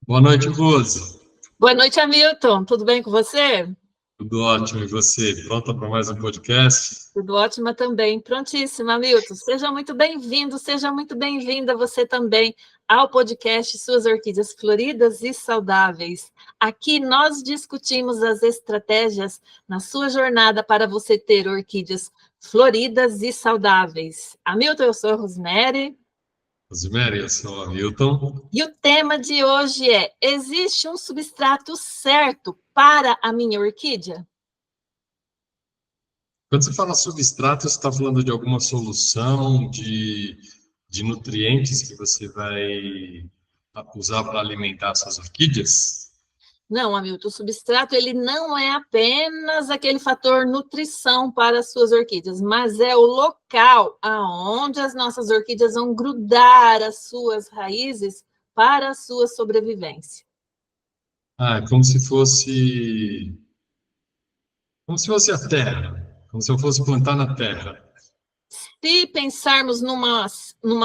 Boa noite, Rose. Boa noite, Hamilton. Tudo bem com você? Tudo ótimo. E você? Pronta para mais um podcast? Tudo ótima também. Prontíssima, Hamilton. Seja muito bem-vindo, seja muito bem-vinda você também ao podcast Suas Orquídeas Floridas e Saudáveis. Aqui nós discutimos as estratégias na sua jornada para você ter orquídeas floridas e saudáveis. Hamilton, eu sou a Rosemary. Rosemary, eu sou o Hamilton. E o tema de hoje é: existe um substrato certo para a minha orquídea? Quando você fala substrato, você está falando de alguma solução de nutrientes que você vai usar para alimentar suas orquídeas? Não, Hamilton, o substrato ele não é apenas aquele fator nutrição para as suas orquídeas, mas é o local aonde as nossas orquídeas vão grudar as suas raízes para a sua sobrevivência. Ah, é como se fosse a terra, como se eu fosse plantar na terra. Se pensarmos numa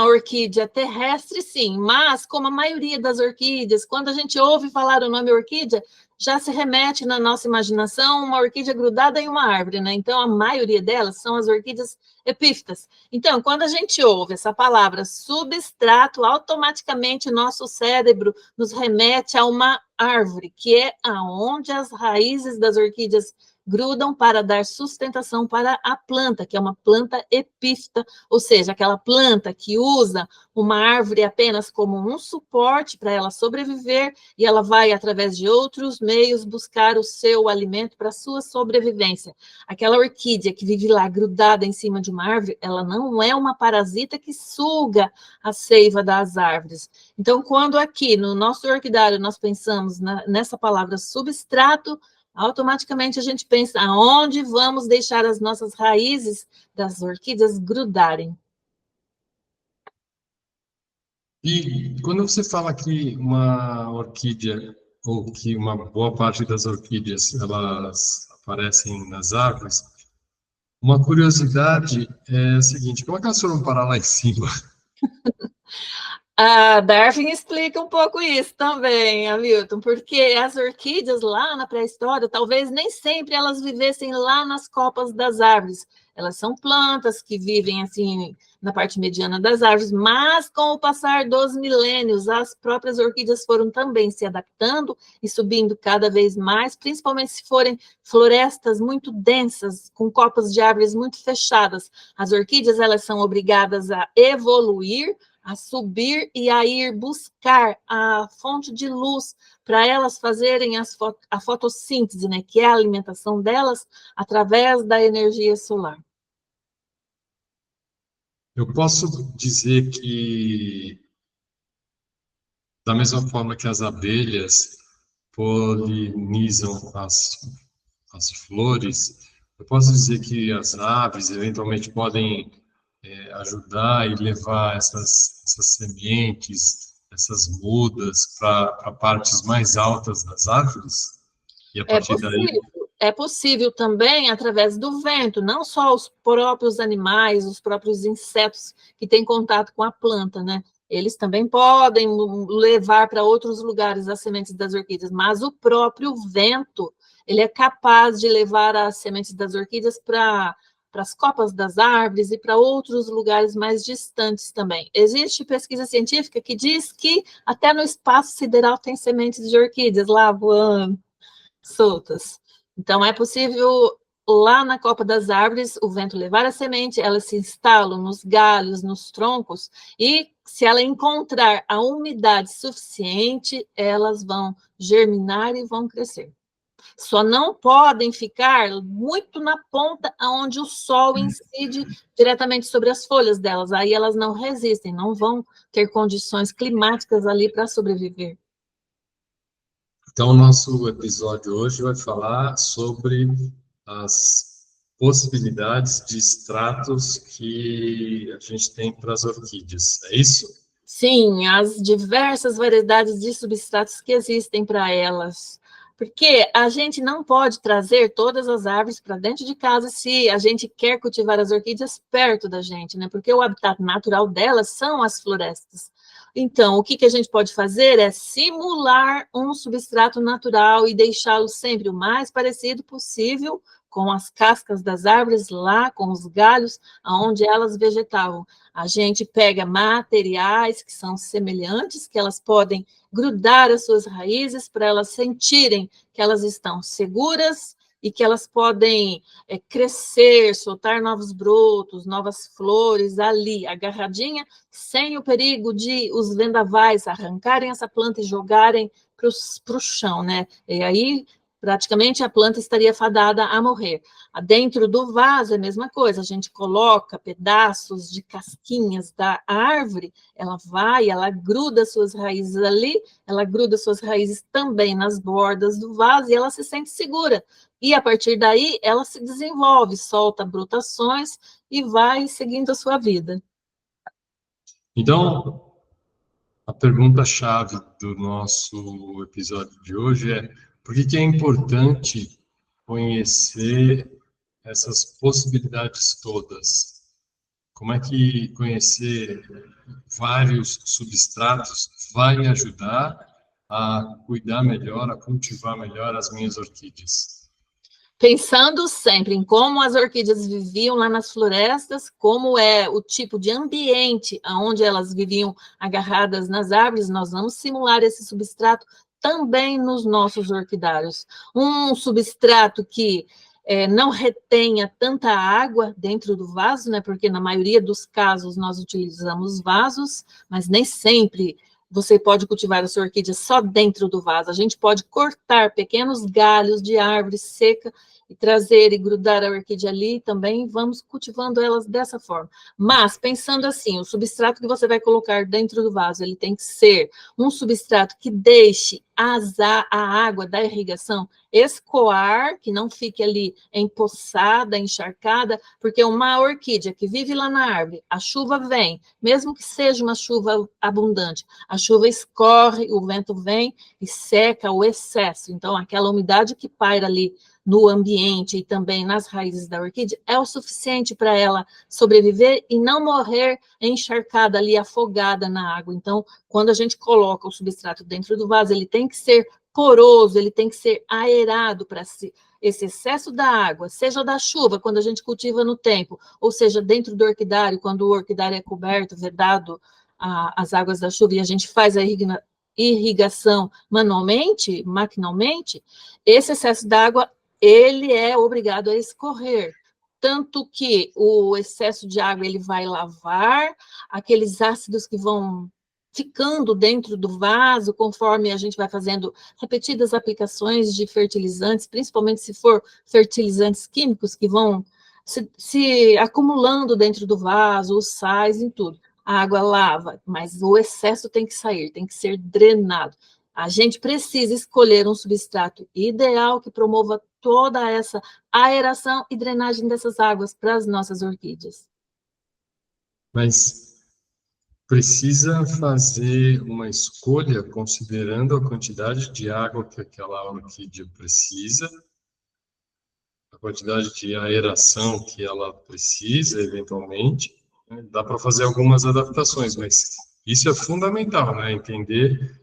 orquídea terrestre, sim, mas como a maioria das orquídeas, quando a gente ouve falar o nome orquídea, já se remete na nossa imaginação uma orquídea grudada em uma árvore, né? Então, a maioria delas são as orquídeas epífitas. Então, quando a gente ouve essa palavra substrato, automaticamente nosso cérebro nos remete a uma árvore, que é aonde as raízes das orquídeas grudam para dar sustentação para a planta, que é uma planta epífita, ou seja, aquela planta que usa uma árvore apenas como um suporte para ela sobreviver e ela vai, através de outros meios, buscar o seu alimento para a sua sobrevivência. Aquela orquídea que vive lá grudada em cima de uma árvore, ela não é uma parasita que suga a seiva das árvores. Então, quando aqui no nosso orquidário nós pensamos nessa palavra substrato, automaticamente a gente pensa aonde vamos deixar as nossas raízes das orquídeas grudarem. E quando você fala que uma orquídea, ou que uma boa parte das orquídeas, elas aparecem nas árvores, uma curiosidade é a seguinte: como é que elas foram parar lá em cima? A Darwin explica um pouco isso também, Hamilton, porque as orquídeas lá na pré-história, talvez nem sempre elas vivessem lá nas copas das árvores. Elas são plantas que vivem assim na parte mediana das árvores, mas com o passar dos milênios, as próprias orquídeas foram também se adaptando e subindo cada vez mais, principalmente se forem florestas muito densas, com copas de árvores muito fechadas. As orquídeas elas são obrigadas a evoluir, a subir e a ir buscar a fonte de luz para elas fazerem a fotossíntese, né, que é a alimentação delas através da energia solar. Eu posso dizer que, da mesma forma que as abelhas polinizam as flores, eu posso dizer que as aves eventualmente podem ajudar e levar essas sementes, essas mudas para partes mais altas das árvores, e a É partir daí. possível. É possível também através do vento, não só os próprios animais, os próprios insetos que têm contato com a planta, né? Eles também podem levar para outros lugares as sementes das orquídeas, mas o próprio vento, ele é capaz de levar as sementes das orquídeas para as copas das árvores e para outros lugares mais distantes também. Existe pesquisa científica que diz que até no espaço sideral tem sementes de orquídeas lá voando soltas. Então, é possível, lá na copa das árvores, o vento levar a semente, elas se instalam nos galhos, nos troncos, e se ela encontrar a umidade suficiente, elas vão germinar e vão crescer. Só não podem ficar muito na ponta onde o sol incide diretamente sobre as folhas delas. Aí elas não resistem, não vão ter condições climáticas ali para sobreviver. Então, o nosso episódio hoje vai falar sobre as possibilidades de extratos que a gente tem para as orquídeas. É isso? Sim, as diversas variedades de substratos que existem para elas. Porque a gente não pode trazer todas as árvores para dentro de casa se a gente quer cultivar as orquídeas perto da gente, né? Porque o habitat natural delas são as florestas. Então, o que a gente pode fazer é simular um substrato natural e deixá-lo sempre o mais parecido possível com as cascas das árvores lá, com os galhos, onde elas vegetavam. A gente pega materiais que são semelhantes, que elas podem grudar as suas raízes para elas sentirem que elas estão seguras e que elas podem crescer, soltar novos brotos, novas flores ali, agarradinha, sem o perigo de os vendavais arrancarem essa planta e jogarem para o chão, né? E aí, praticamente, a planta estaria fadada a morrer. Dentro do vaso é a mesma coisa, a gente coloca pedaços de casquinhas da árvore, ela gruda suas raízes ali, ela gruda suas raízes também nas bordas do vaso e ela se sente segura. E a partir daí ela se desenvolve, solta brotações e vai seguindo a sua vida. Então, a pergunta-chave do nosso episódio de hoje é: por que é importante conhecer essas possibilidades todas? Como é que conhecer vários substratos vai me ajudar a cuidar melhor, a cultivar melhor as minhas orquídeas? Pensando sempre em como as orquídeas viviam lá nas florestas, como é o tipo de ambiente onde elas viviam agarradas nas árvores, nós vamos simular esse substrato também nos nossos orquidários. Um substrato que não retenha tanta água dentro do vaso, né? Porque na maioria dos casos nós utilizamos vasos, mas nem sempre você pode cultivar a sua orquídea só dentro do vaso. A gente pode cortar pequenos galhos de árvore seca e trazer e grudar a orquídea ali também, vamos cultivando elas dessa forma. Mas, pensando assim, o substrato que você vai colocar dentro do vaso, ele tem que ser um substrato que deixe a água da irrigação escoar, que não fique ali empoçada, encharcada, porque uma orquídea que vive lá na árvore, a chuva vem, mesmo que seja uma chuva abundante, a chuva escorre, o vento vem e seca o excesso. Então, aquela umidade que paira ali no ambiente e também nas raízes da orquídea é o suficiente para ela sobreviver e não morrer encharcada ali, afogada na água. Então, quando a gente coloca o substrato dentro do vaso, ele tem que ser poroso, ele tem que ser aerado para esse excesso da água, seja da chuva, quando a gente cultiva no tempo, ou seja, dentro do orquidário, quando o orquidário é coberto, vedado as águas da chuva, e a gente faz a irrigação manualmente, maquinalmente, esse excesso d'água, ele é obrigado a escorrer. Tanto que o excesso de água, ele vai lavar aqueles ácidos que vão ficando dentro do vaso, conforme a gente vai fazendo repetidas aplicações de fertilizantes, principalmente se for fertilizantes químicos que vão se acumulando dentro do vaso, os sais e tudo. A água lava, mas o excesso tem que sair, tem que ser drenado. A gente precisa escolher um substrato ideal que promova toda essa aeração e drenagem dessas águas para as nossas orquídeas. Mas precisa fazer uma escolha considerando a quantidade de água que aquela orquídea precisa, a quantidade de aeração que ela precisa, eventualmente, né? Dá para fazer algumas adaptações, mas isso é fundamental, né? Entender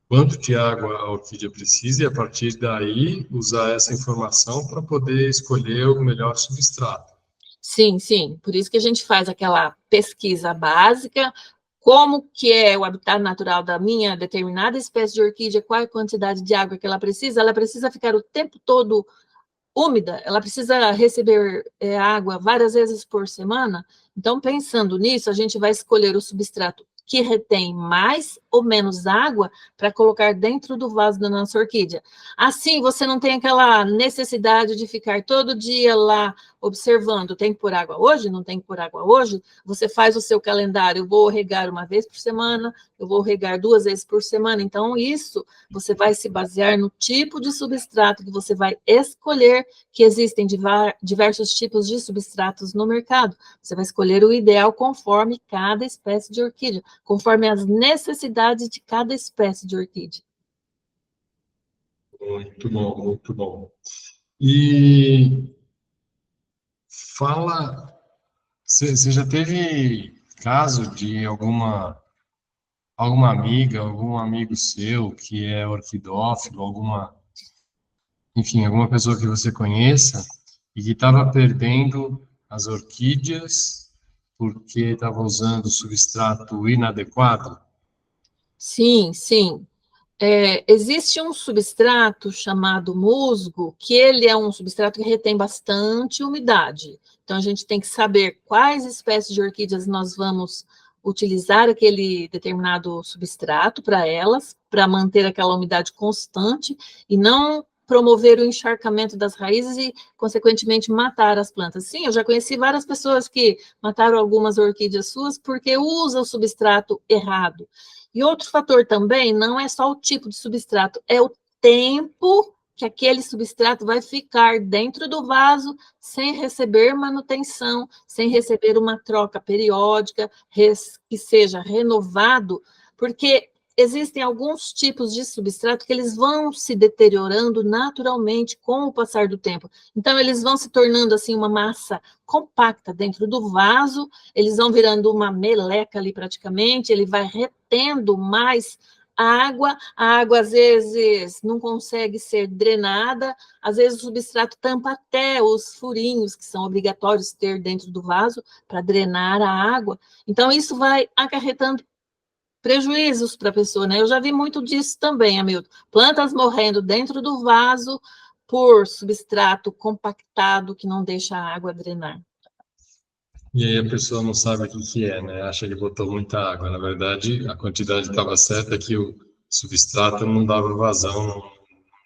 quanto de água a orquídea precisa e, a partir daí, usar essa informação para poder escolher o melhor substrato. Sim, sim. Por isso que a gente faz aquela pesquisa básica, como que é o habitat natural da minha determinada espécie de orquídea, qual é a quantidade de água que ela precisa ficar o tempo todo úmida, ela precisa receber água várias vezes por semana. Então, pensando nisso, a gente vai escolher o substrato que retém mais ou menos água para colocar dentro do vaso da nossa orquídea. Assim, você não tem aquela necessidade de ficar todo dia lá observando, tem que pôr água hoje, não tem que pôr água hoje. Você faz o seu calendário, eu vou regar uma vez por semana, eu vou regar 2 vezes por semana. Então, isso você vai se basear no tipo de substrato que você vai escolher, que existem diversos tipos de substratos no mercado. Você vai escolher o ideal conforme cada espécie de orquídea, conforme as necessidades de cada espécie de orquídea. Muito bom, muito bom. E fala, você já teve caso de alguma alguma amiga, algum amigo seu que é orquidófilo, enfim, alguma pessoa que você conheça e que estava perdendo as orquídeas porque estava usando substrato inadequado? Sim, sim. Existe um substrato chamado musgo, que ele é um substrato que retém bastante umidade. Então, a gente tem que saber quais espécies de orquídeas nós vamos utilizar aquele determinado substrato para elas, para manter aquela umidade constante e não promover o encharcamento das raízes e, consequentemente, matar as plantas. Sim, eu já conheci várias pessoas que mataram algumas orquídeas suas porque usam o substrato errado. E outro fator também não é só o tipo de substrato, é o tempo que aquele substrato vai ficar dentro do vaso sem receber manutenção, sem receber uma troca periódica, que seja renovado, porque existem alguns tipos de substrato que eles vão se deteriorando naturalmente com o passar do tempo. Então, eles vão se tornando assim uma massa compacta dentro do vaso, eles vão virando uma meleca ali praticamente, ele vai retendo mais a água às vezes não consegue ser drenada, às vezes o substrato tampa até os furinhos que são obrigatórios ter dentro do vaso para drenar a água. Então, isso vai acarretando prejuízos para a pessoa, né? Eu já vi muito disso também, Hamilton. Plantas morrendo dentro do vaso por substrato compactado que não deixa a água drenar. E aí a pessoa não sabe o que que é, né? Acha que botou muita água. Na verdade, a quantidade estava certa que o substrato não dava vazão, não Sim.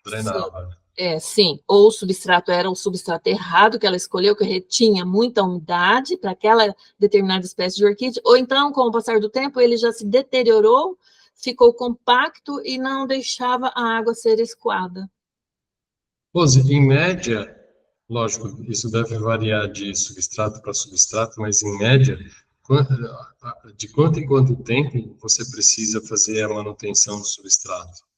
drenava, né? Sim, ou o substrato era o substrato errado que ela escolheu, que retinha muita umidade para aquela determinada espécie de orquídea, ou então, com o passar do tempo, ele já se deteriorou, ficou compacto e não deixava a água ser escoada. Rose, em média, lógico, isso deve variar de substrato para substrato, mas em média, de quanto em quanto tempo você precisa fazer a manutenção do substrato?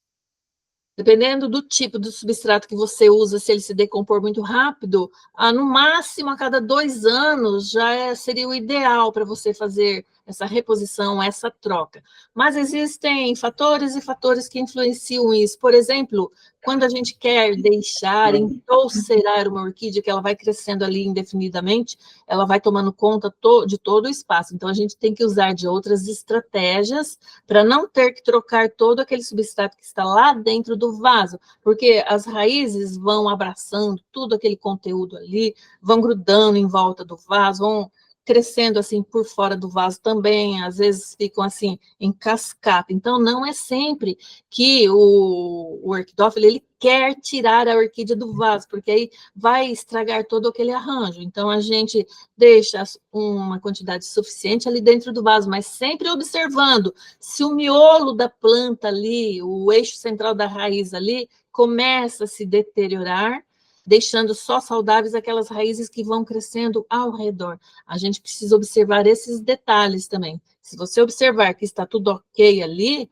Dependendo do tipo do substrato que você usa, se ele se decompor muito rápido, no máximo a cada 2 anos seria o ideal para você fazer essa reposição, essa troca. Mas existem fatores e fatores que influenciam isso. Por exemplo, quando a gente quer deixar endosserar uma orquídea, que ela vai crescendo ali indefinidamente, ela vai tomando conta de todo o espaço. Então, a gente tem que usar de outras estratégias para não ter que trocar todo aquele substrato que está lá dentro do vaso, porque as raízes vão abraçando tudo aquele conteúdo ali, vão grudando em volta do vaso, vão crescendo assim por fora do vaso também, às vezes ficam assim em cascata. Então, não é sempre que o orquidófilo ele quer tirar a orquídea do vaso, porque aí vai estragar todo aquele arranjo. Então, a gente deixa uma quantidade suficiente ali dentro do vaso, mas sempre observando se o miolo da planta ali, o eixo central da raiz ali, começa a se deteriorar, deixando só saudáveis aquelas raízes que vão crescendo ao redor. A gente precisa observar esses detalhes também. Se você observar que está tudo ok ali,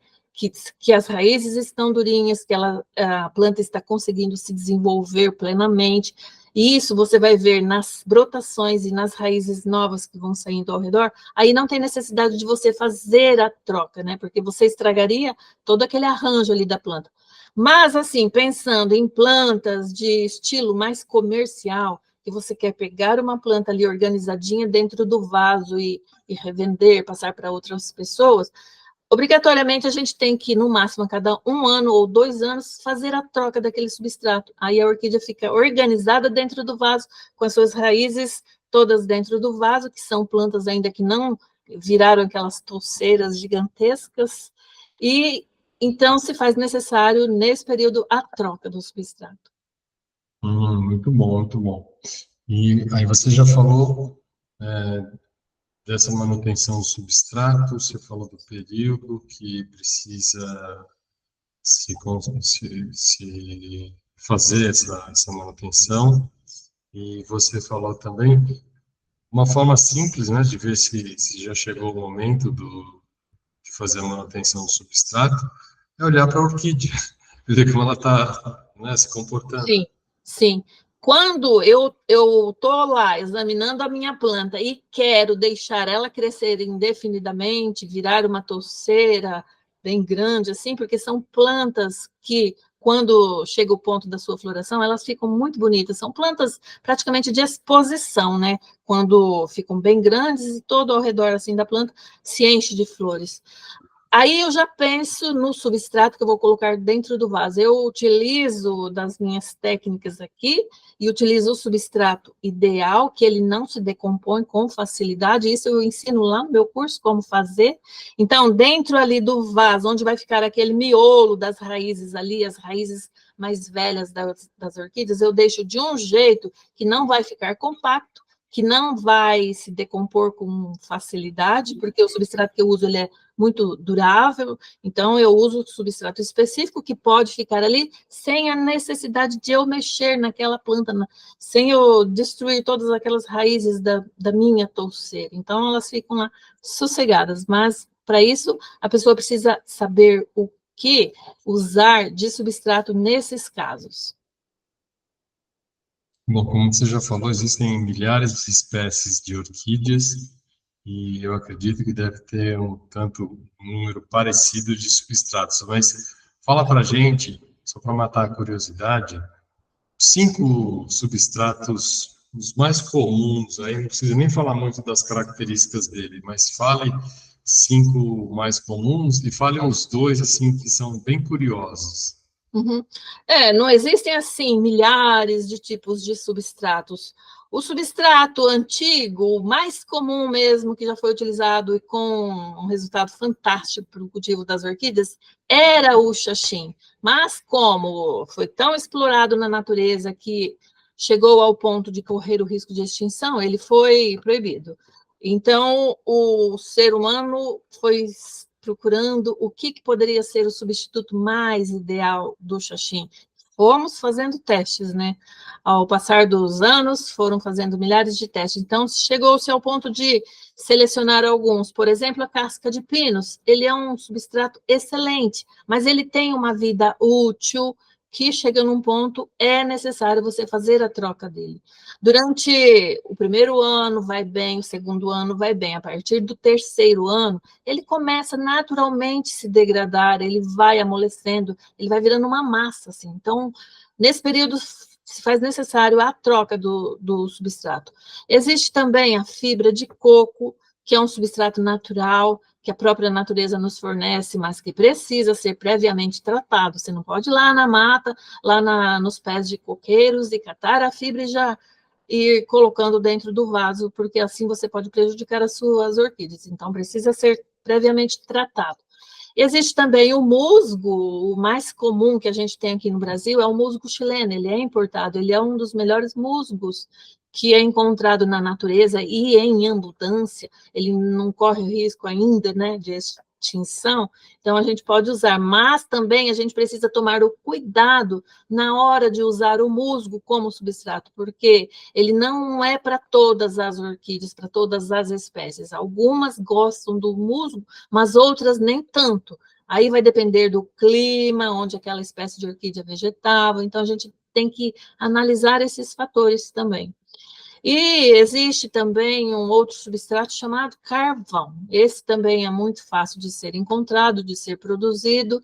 que as raízes estão durinhas, que a planta está conseguindo se desenvolver plenamente, e isso você vai ver nas brotações e nas raízes novas que vão saindo ao redor, aí não tem necessidade de você fazer a troca, né? Porque você estragaria todo aquele arranjo ali da planta. Mas, assim, pensando em plantas de estilo mais comercial, que você quer pegar uma planta ali organizadinha dentro do vaso e revender, passar para outras pessoas, obrigatoriamente a gente tem que, no máximo, a cada 1 ano ou 2 anos, fazer a troca daquele substrato. Aí a orquídea fica organizada dentro do vaso, com as suas raízes todas dentro do vaso, que são plantas ainda que não viraram aquelas touceiras gigantescas, e então se faz necessário, nesse período, a troca do substrato. Muito bom, muito bom. E aí você já falou dessa manutenção do substrato, você falou do período que precisa se fazer essa manutenção, e você falou também uma forma simples, né, de ver se já chegou o momento de fazer a manutenção do substrato, é olhar para a orquídea, ver como ela está, né, se comportando. Sim, sim. Quando eu estou lá examinando a minha planta e quero deixar ela crescer indefinidamente, virar uma touceira bem grande, assim, porque são plantas que, quando chega o ponto da sua floração, elas ficam muito bonitas. São plantas praticamente de exposição, né? Quando ficam bem grandes e todo ao redor, assim, da planta se enche de flores. Aí eu já penso no substrato que eu vou colocar dentro do vaso. Eu utilizo das minhas técnicas aqui e utilizo o substrato ideal, que ele não se decompõe com facilidade. Isso eu ensino lá no meu curso como fazer. Então, dentro ali do vaso, onde vai ficar aquele miolo das raízes ali, as raízes mais velhas das orquídeas, eu deixo de um jeito que não vai ficar compacto, que não vai se decompor com facilidade, porque o substrato que eu uso ele é muito durável, então eu uso substrato específico que pode ficar ali sem a necessidade de eu mexer naquela planta, sem eu destruir todas aquelas raízes da minha touceira. Então elas ficam lá sossegadas, mas para isso a pessoa precisa saber o que usar de substrato nesses casos. Bom, como você já falou, existem milhares de espécies de orquídeas e eu acredito que deve ter um número parecido de substratos. Mas fala para gente, só para matar a curiosidade, 5 substratos os mais comuns, aí não precisa nem falar muito das características dele, mas fale 5 mais comuns e fale uns 2 assim que são bem curiosos. Uhum. Não existem assim milhares de tipos de substratos. O substrato antigo, o mais comum mesmo, que já foi utilizado e com um resultado fantástico para o cultivo das orquídeas, era o xaxim. Mas como foi tão explorado na natureza que chegou ao ponto de correr o risco de extinção, ele foi proibido. Então, o ser humano foi procurando o que poderia ser o substituto mais ideal do xaxim. Fomos fazendo testes, né? Ao passar dos anos, foram fazendo milhares de testes. Então, chegou-se ao ponto de selecionar alguns. Por exemplo, a casca de pinos. Ele é um substrato excelente, mas ele tem uma vida útil que chega num ponto, é necessário você fazer a troca dele. Durante o primeiro ano vai bem, o segundo ano vai bem. A partir do terceiro ano, ele começa naturalmente a se degradar, ele vai amolecendo, ele vai virando uma massa, assim. Então, nesse período, se faz necessário a troca do substrato. Existe também a fibra de coco, que é um substrato natural, que a própria natureza nos fornece, mas que precisa ser previamente tratado. Você não pode ir lá na mata, nos pés de coqueiros e catar a fibra e já ir colocando dentro do vaso, porque assim você pode prejudicar as suas orquídeas. Então, precisa ser previamente tratado. Existe também o musgo, o mais comum que a gente tem aqui no Brasil é o musgo chileno, ele é importado, ele é um dos melhores musgos que é encontrado na natureza e em abundância, ele não corre risco ainda, né, de extinção, então a gente pode usar, mas também a gente precisa tomar o cuidado na hora de usar o musgo como substrato, porque ele não é para todas as orquídeas, para todas as espécies, algumas gostam do musgo, mas outras nem tanto. Aí vai depender do clima, onde aquela espécie de orquídea vegetava, então a gente tem que analisar esses fatores também. E existe também um outro substrato chamado carvão. Esse também é muito fácil de ser encontrado, de ser produzido,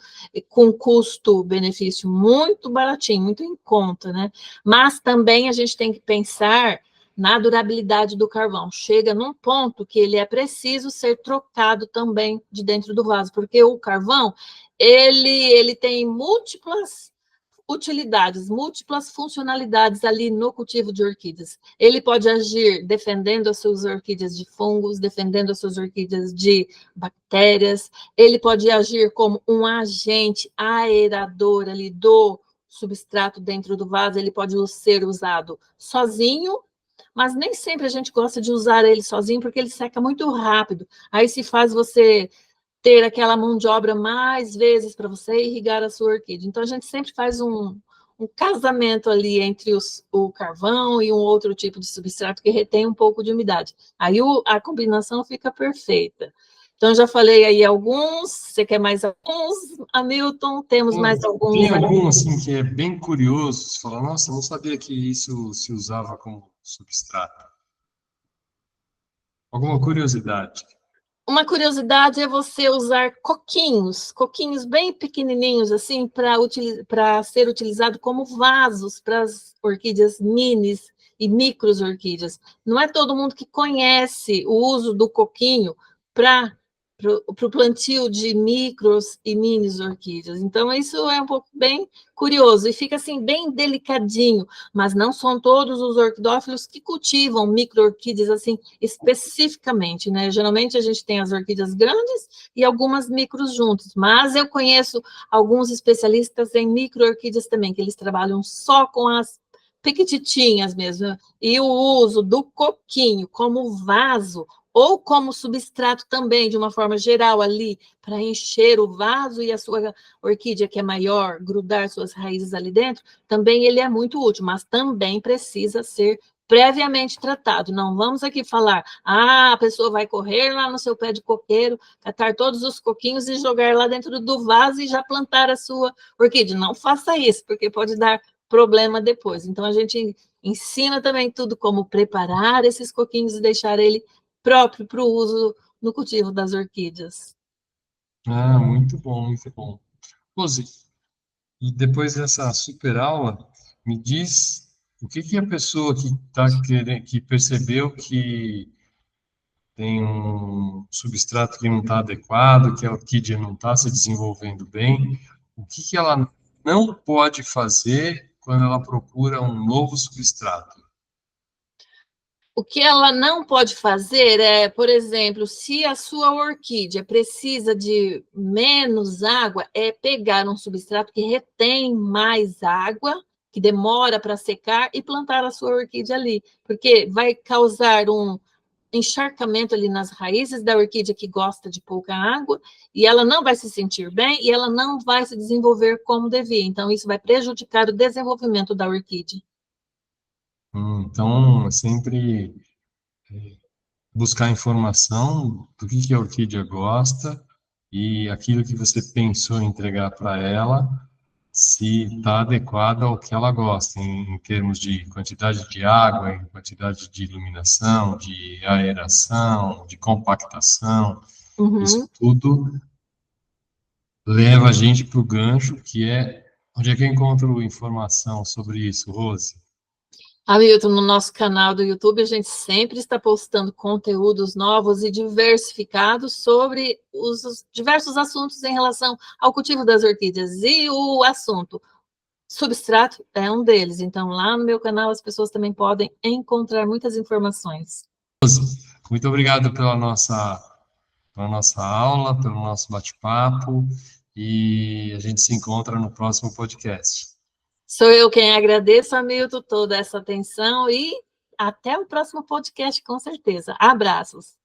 com custo-benefício muito baratinho, muito em conta, né? Mas também a gente tem que pensar na durabilidade do carvão. Chega num ponto que ele é preciso ser trocado também de dentro do vaso, porque o carvão, ele tem múltiplas utilidades, múltiplas funcionalidades ali no cultivo de orquídeas. Ele pode agir defendendo as suas orquídeas de fungos, defendendo as suas orquídeas de bactérias, ele pode agir como um agente aerador ali do substrato dentro do vaso, ele pode ser usado sozinho, mas nem sempre a gente gosta de usar ele sozinho, porque ele seca muito rápido. Aí se faz você ter aquela mão de obra mais vezes para você irrigar a sua orquídea. Então, a gente sempre faz um casamento ali entre o carvão e um outro tipo de substrato que retém um pouco de umidade. Aí a combinação fica perfeita. Então, já falei aí alguns, você quer mais alguns, Hamilton? Temos mais alguns Tem aí. algum, assim, que é bem curioso, você fala, nossa, eu não sabia que isso se usava como substrato. Alguma curiosidade? Uma curiosidade é você usar coquinhos bem pequenininhos, assim, para ser utilizado como vasos para as orquídeas minis e micros orquídeas. Não é todo mundo que conhece o uso do coquinho para o plantio de micros e minis orquídeas. Então, isso é um pouco bem curioso e fica assim bem delicadinho, mas não são todos os orquidófilos que cultivam micro-orquídeas assim especificamente, né? Geralmente a gente tem as orquídeas grandes e algumas micros juntos, mas eu conheço alguns especialistas em micro-orquídeas também, que eles trabalham só com as pequititinhas mesmo, e o uso do coquinho como vaso ou como substrato também, de uma forma geral ali, para encher o vaso e a sua orquídea, que é maior, grudar suas raízes ali dentro, também ele é muito útil, mas também precisa ser previamente tratado. Não vamos aqui falar, a pessoa vai correr lá no seu pé de coqueiro, catar todos os coquinhos e jogar lá dentro do vaso e já plantar a sua orquídea. Não faça isso, porque pode dar problema depois. Então, a gente ensina também tudo como preparar esses coquinhos e deixar ele próprio para o uso no cultivo das orquídeas. Ah, muito bom, muito bom. Rose, e depois dessa super aula, me diz o que que a pessoa que tá querendo, que percebeu que tem um substrato que não está adequado, que a orquídea não está se desenvolvendo bem, o que que ela não pode fazer quando ela procura um novo substrato? O que ela não pode fazer é, por exemplo, se a sua orquídea precisa de menos água, é pegar um substrato que retém mais água, que demora para secar, e plantar a sua orquídea ali, porque vai causar um encharcamento ali nas raízes da orquídea que gosta de pouca água, e ela não vai se sentir bem e ela não vai se desenvolver como devia. Então, isso vai prejudicar o desenvolvimento da orquídea. Então, é sempre buscar informação do que a orquídea gosta e aquilo que você pensou em entregar para ela, se está adequado ao que ela gosta, em termos de quantidade de água, em quantidade de iluminação, de aeração, de compactação. Isso Uhum. tudo leva a gente para o gancho, que é onde é que eu encontro informação sobre isso, Rose? Hamilton, no nosso canal do YouTube, a gente sempre está postando conteúdos novos e diversificados sobre os diversos assuntos em relação ao cultivo das orquídeas. E o assunto substrato é um deles. Então, lá no meu canal, as pessoas também podem encontrar muitas informações. Muito obrigado pela nossa aula, pelo nosso bate-papo, e a gente se encontra no próximo podcast. Sou eu quem agradeço, Hamilton, toda essa atenção e até o próximo podcast, com certeza. Abraços.